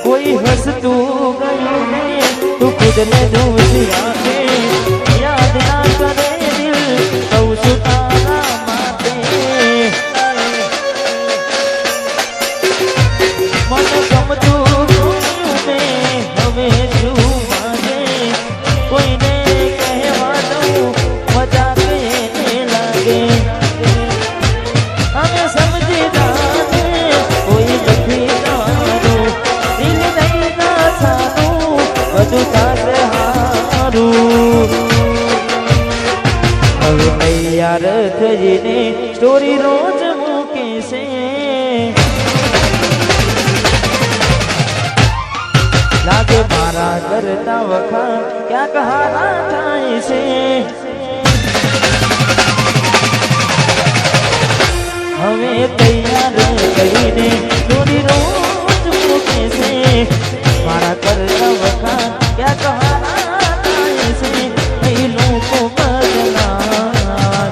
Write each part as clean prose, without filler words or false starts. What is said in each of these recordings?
कोई हंसतू गई तू खुद ने दूसरी आंखें याद ना करे दिल तो सुतारा माते मन गमतू में हमें शू माने कोई ने कहवा दो मजा कहने लगे हमें समझी जाने कोई लखी जानो दिल नहीं ना थानू બધું તારે હારું હવે તૈયાર થઈને સ્ટોરી રોજ મૂકે છે લાગે મારા કરતા વખાણ ક્યાંક હારા થાય છે હવે તૈયાર થઈને સ્ટોરી રોજ મૂકે છે મારા કરતા વખાણ ક્યાંક હારા થાય છે એ લોકો બદલાય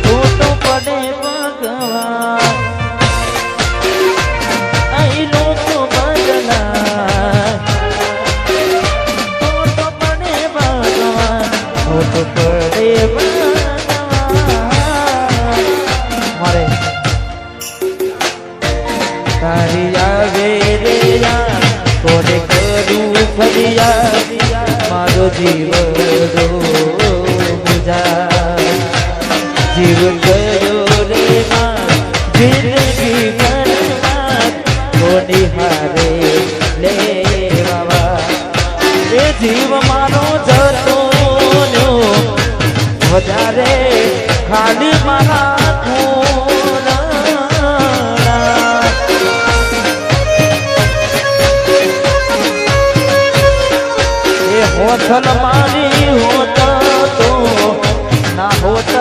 ખોટો પડે ભગવાન એ લોકો બદલાય ખોટો પડે ભગવાન ખોટો પડે મારે તારી આવે રે યાર કોને કરું ફરિયાદ મારો જીવ જીવ ગયો રે માં જિંદગી બરબાદ કોની હારે લેવા એ જીવ મારો જતો લ્યો વધારે ખાલી મારા હોથલ મારી હોત તો ના હોત